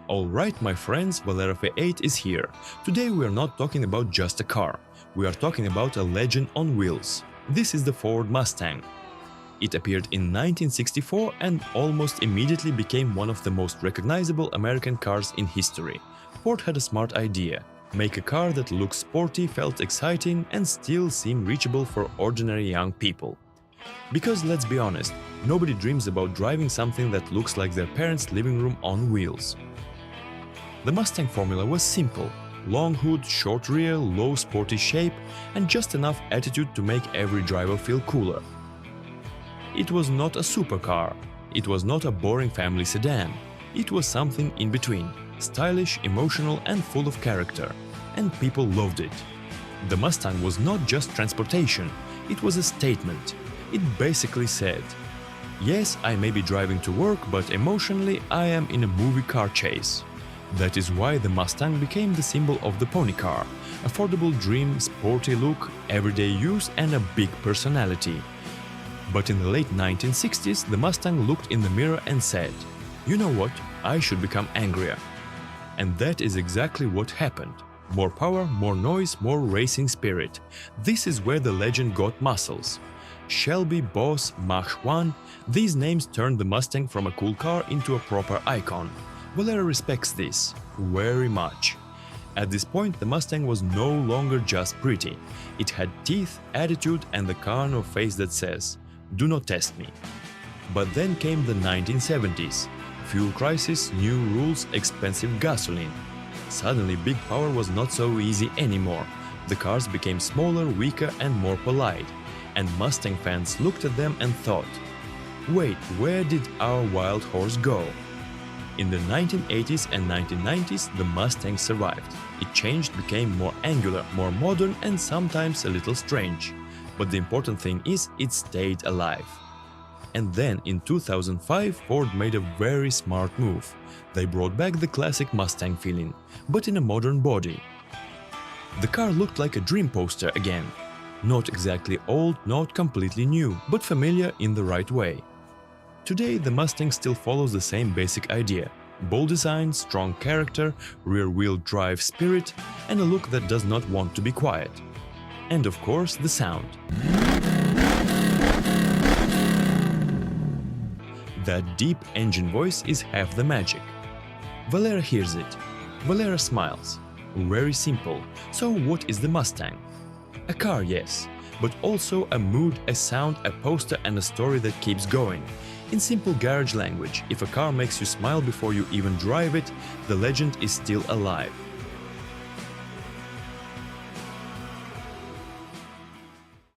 Alright, my friends, Valera V8 is here. Today we are not talking about just a car. We are talking about a legend on wheels. This is the Ford Mustang. It appeared in 1964 and almost immediately became one of the most recognizable American cars in history. Ford had a smart idea: make a car that looks sporty, felt exciting, and still seemed reachable for ordinary young people. Because let's be honest, nobody dreams about driving something that looks like their parents' living room on wheels. The Mustang formula was simple: long hood, short rear, low sporty shape, and just enough attitude to make every driver feel cooler. It was not a supercar, it was not a boring family sedan, it was something in between, stylish, emotional, and full of character, and people loved it. The Mustang was not just transportation, it was a statement. It basically said, yes, I may be driving to work, but emotionally I am in a movie car chase. That is why the Mustang became the symbol of the pony car: affordable dream, sporty look, everyday use, and a big personality. But in the late 1960s, the Mustang looked in the mirror and said, you know what, I should become angrier. And that is exactly what happened. More power, more noise, more racing spirit. This is where the legend got muscles. Shelby, Boss, Mach 1, these names turned the Mustang from a cool car into a proper icon. Valera respects this very much. At this point, the Mustang was no longer just pretty. It had teeth, attitude, and the kind of face that says, do not test me. But then came the 1970s. Fuel crisis, new rules, expensive gasoline. Suddenly, big power was not so easy anymore. The cars became smaller, weaker, and more polite. And Mustang fans looked at them and thought, wait, where did our wild horse go? In the 1980s and 1990s, the Mustang survived. It changed, became more angular, more modern, and sometimes a little strange. But the important thing is, it stayed alive. And then in 2005, Ford made a very smart move. They brought back the classic Mustang feeling, but in a modern body. The car looked like a dream poster again. Not exactly old, not completely new, but familiar in the right way. Today, the Mustang still follows the same basic idea: bold design, strong character, rear-wheel drive spirit, and a look that does not want to be quiet. And of course, the sound. That deep engine voice is half the magic. Valera hears it. Valera smiles. Very simple. So what is the Mustang? A car, yes, but also a mood, a sound, a poster, and a story that keeps going. In simple garage language, if a car makes you smile before you even drive it, the legend is still alive.